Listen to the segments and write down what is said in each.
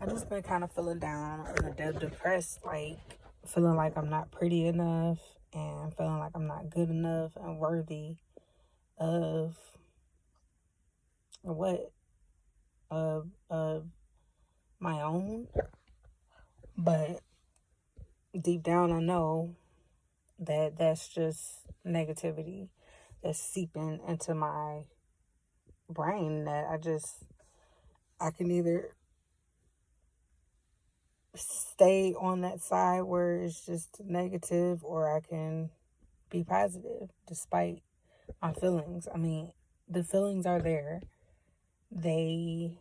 I just been kind of feeling down and depressed, like feeling like I'm not pretty enough and feeling like I'm not good enough and worthy of what of my own. But deep down, I know that that's just negativity that's seeping into my brain. That I can either stay on that side where it's just negative, or I can be positive despite my feelings. I mean, the feelings are there. They,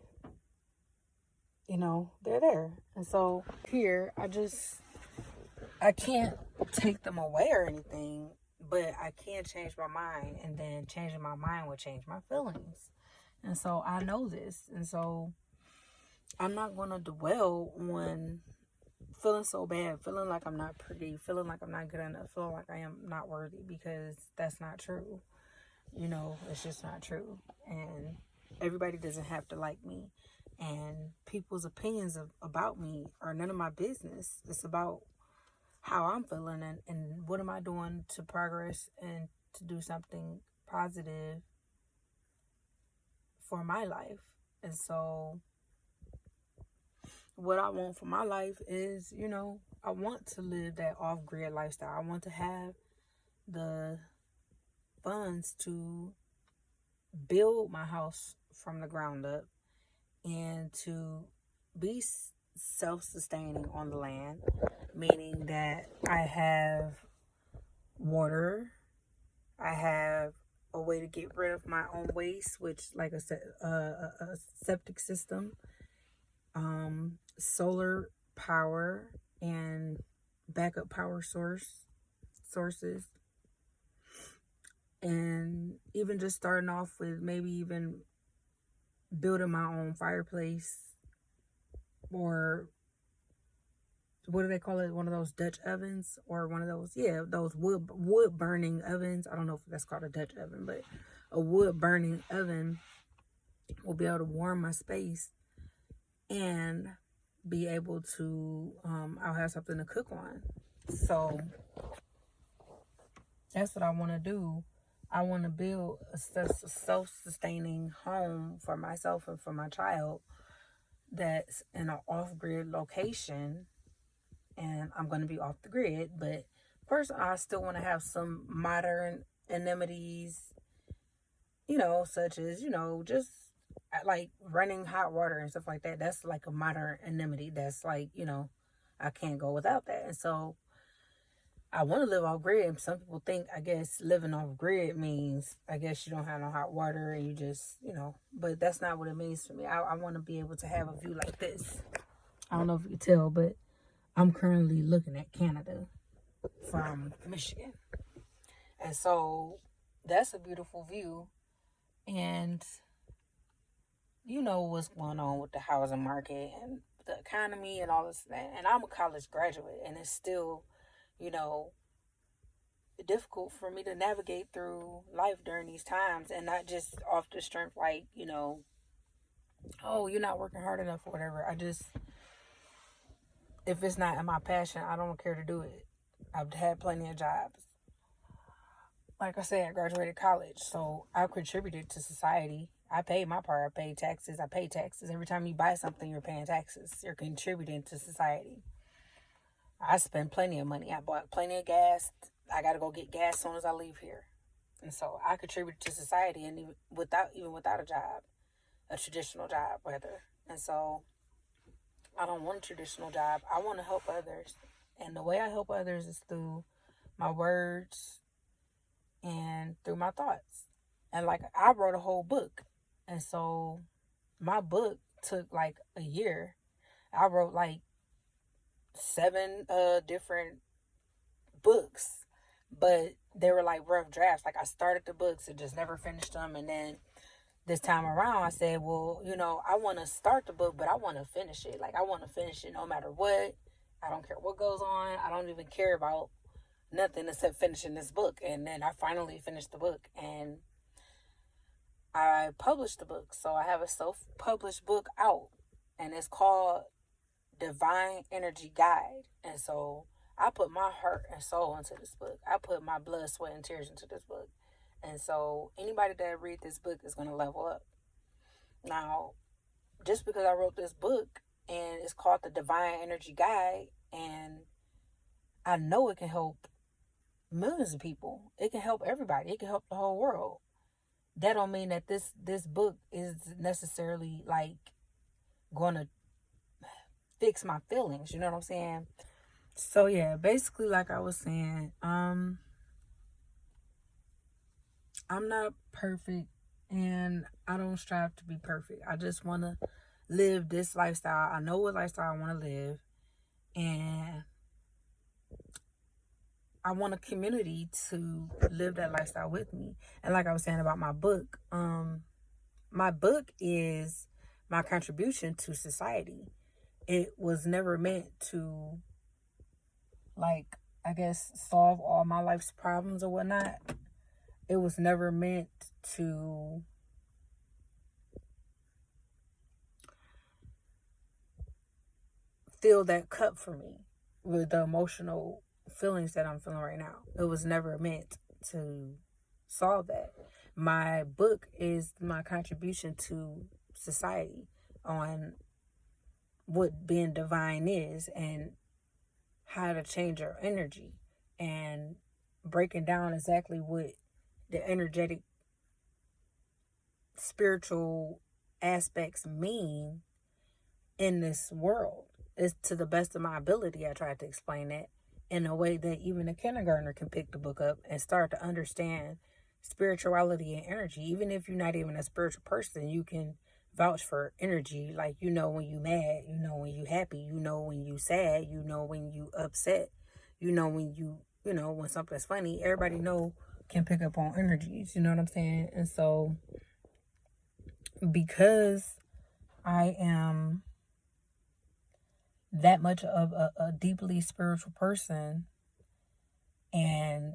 they're there. And so here, I can't take them away or anything, but I can change my mind, and then changing my mind will change my feelings. And so I know this. And so I'm not going to dwell on feeling so bad, feeling like I'm not pretty, feeling like I'm not good enough, feeling like I am not worthy, because that's not true. It's just not true. And everybody doesn't have to like me. And people's opinions about me are none of my business. It's about how I'm feeling, and what am I doing to progress and to do something positive for my life. And so what I want for my life is, I want to live that off-grid lifestyle. I want to have the funds to build my house from the ground up and to be self-sustaining on the land, meaning that I have water, I have a way to get rid of my own waste, which, like I said, a septic system, solar power, and backup power sources, and even just starting off with maybe even building my own fireplace, or what do they call it? One of those Dutch ovens, or one of those wood burning ovens. I don't know if that's called a Dutch oven, but a wood burning oven will be able to warm my space and be able to, I'll have something to cook on. So that's what I want to do. I want to build a self-sustaining home for myself and for my child that's in an off-grid location. And I'm going to be off the grid, but first I still want to have some modern amenities, such as, just like running hot water and stuff like that. That's like a modern amenity. That's like, I can't go without that. And so I want to live off grid. Some people think, I guess, living off grid means, I guess, you don't have no hot water and you just, but that's not what it means for me. I want to be able to have a view like this. I don't know if you can tell, but I'm currently looking at Canada from Michigan. And so that's a beautiful view. And you know what's going on with the housing market and the economy and all this. And I'm a college graduate, and it's still, you know, difficult for me to navigate through life during these times, and not just off the strength like, oh, you're not working hard enough or whatever. If it's not in my passion, I don't care to do it. I've had plenty of jobs. Like I said, I graduated college, so I've contributed to society. I paid my part. I paid taxes. I pay taxes. Every time you buy something, you're paying taxes. You're contributing to society. I spend plenty of money. I bought plenty of gas. I got to go get gas as soon as I leave here. And so I contribute to society, and even without a job, a traditional job, rather. And so I don't want a traditional job. I want to help others. And the way I help others is through my words and through my thoughts. And like, I wrote a whole book. And so my book took like a year. I wrote like 7 different books, but they were like rough drafts. Like, I started the books and just never finished them. And then this time around, I said, well, I want to start the book, but I want to finish it. Like, I want to finish it no matter what. I don't care what goes on. I don't even care about nothing except finishing this book. And then I finally finished the book, and I published the book. So I have a self-published book out, and it's called Divine Energy Guide. And so I put my heart and soul into this book. I put my blood, sweat, and tears into this book. And so anybody that read this book is going to level up. Now, just because I wrote this book and it's called the Divine Energy Guide, and I know it can help millions of people. It can help everybody. It can help the whole world. That don't mean that this book is necessarily like going to fix my feelings. You know what I'm saying? So yeah, basically like I was saying, I'm not perfect and I don't strive to be perfect. I just want to live this lifestyle. I know what lifestyle I want to live, and I want a community to live that lifestyle with me. And like I was saying about my book is my contribution to society. It was never meant to, like, I guess, solve all my life's problems or whatnot. It was never meant to fill that cup for me with the emotional feelings that I'm feeling right now. It was never meant to solve that. My book is my contribution to society on what being divine is and how to change our energy, and breaking down exactly what the energetic spiritual aspects mean in this world. It's to the best of my ability. I tried to explain that in a way that even a kindergartner can pick the book up and start to understand spirituality and energy. Even if you're not even a spiritual person, you can vouch for energy. Like, you know when you mad, you know when you happy, you know when you sad, you know when you upset, you know when you know when something's funny. Everybody can pick up on energies, you know what I'm saying? And so because I am that much of a deeply spiritual person, and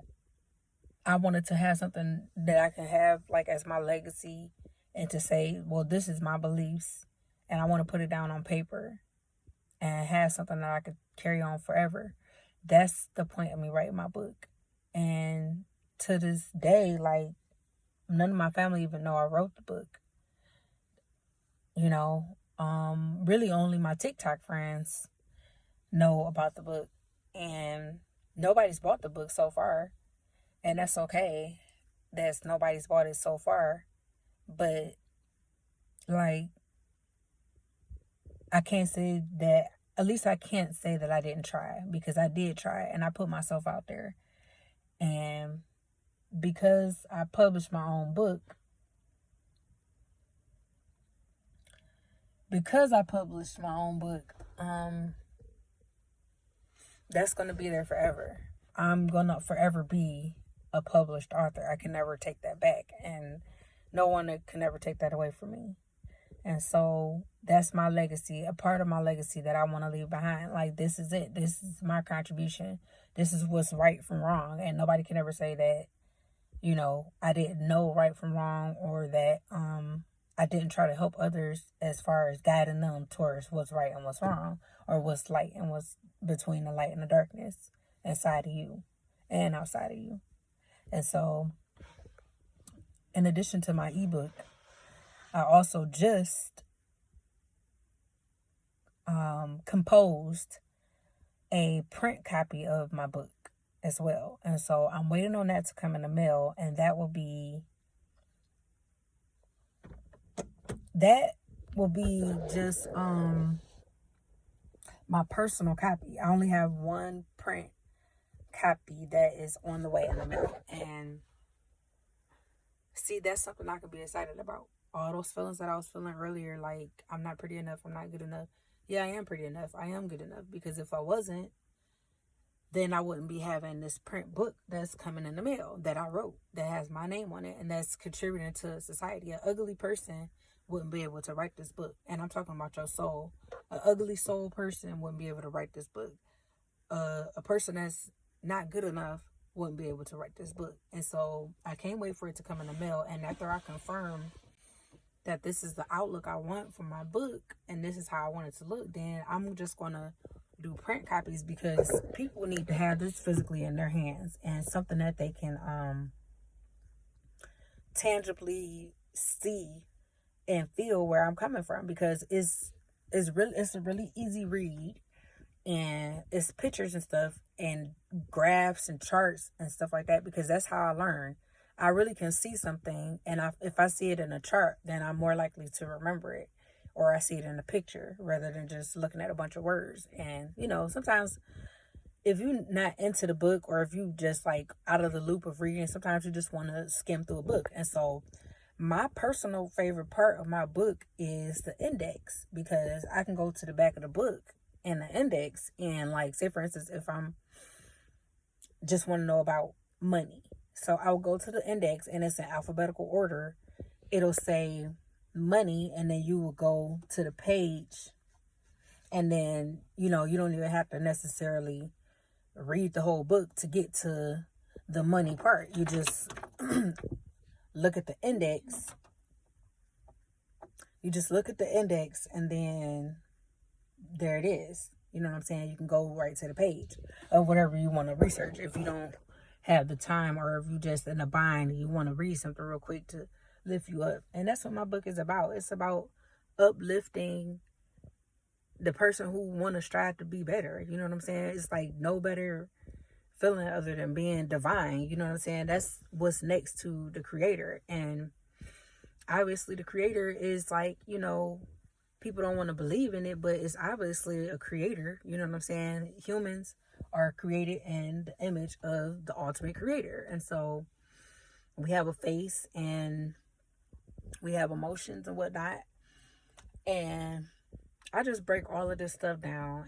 I wanted to have something that I can have like as my legacy, and to say, well, this is my beliefs, and I want to put it down on paper and have something that I could carry on forever. That's the point of me writing my book. And to this day, like, none of my family even know I wrote the book. You know, really only my TikTok friends know about the book, and nobody's bought the book so far, and that's okay. That's nobody's bought it so far, but like, I can't say that. At least I can't say that I didn't try, because I did try and I put myself out there. And because I published my own book, that's going to be there forever. I'm going to forever be a published author. I can never take that back, and no one can ever take that away from me. And so that's my legacy, a part of my legacy that I want to leave behind. Like, this is it. This is my contribution. This is what's right from wrong. And nobody can ever say that, you know, I didn't know right from wrong, or that I didn't try to help others as far as guiding them towards what's right and what's wrong, or what's light and what's between the light and the darkness inside of you and outside of you. And so, in addition to my ebook, I also just composed a print copy of my book as well. And so I'm waiting on that to come in the mail, and that will be just my personal copy. I only have one print copy that is on the way in the mail. And see, that's something I could be excited about. All those feelings that I was feeling earlier, like, I'm not pretty enough, I'm not good enough. Yeah, I am pretty enough. I am good enough. Because if I wasn't, then I wouldn't be having this print book that's coming in the mail that I wrote, that has my name on it, and that's contributing to society. An ugly person wouldn't be able to write this book. And I'm talking about your soul. An ugly soul person wouldn't be able to write this book. A person that's not good enough wouldn't be able to write this book. And so I can't wait for it to come in the mail. And after I confirm that this is the outlook I want for my book and this is how I want it to look, then I'm just going to do print copies, because people need to have this physically in their hands and something that they can tangibly see and feel where I'm coming from, because it's a really easy read, and it's pictures and stuff and graphs and charts and stuff like that, because that's how I learn. I really can see something, and if I see it in a chart, then I'm more likely to remember it, or I see it in a picture rather than just looking at a bunch of words. And sometimes if you're not into the book, or if you just like out of the loop of reading, sometimes you just want to skim through a book. And so my personal favorite part of my book is the index, because I can go to the back of the book and the index, and like, say for instance, if I'm just want to know about money, so I'll go to the index and it's in alphabetical order. It'll say money, and then you will go to the page, and then you don't even have to necessarily read the whole book to get to the money part. You just look at the index. And then there it is. You know what I'm saying? You can go right to the page of whatever you want to research. If you don't have the time, or if you just in a bind and you want to read something real quick to lift you up. And that's what my book is about. It's about uplifting the person who want to strive to be better. You know what I'm saying? It's like no better feeling other than being divine. You know what I'm saying? That's what's next to the creator. And obviously the creator is like, people don't want to believe in it, but it's obviously a creator. You know what I'm saying? Humans are created in the image of the ultimate creator. And so we have a face and we have emotions and whatnot. And I just break all of this stuff down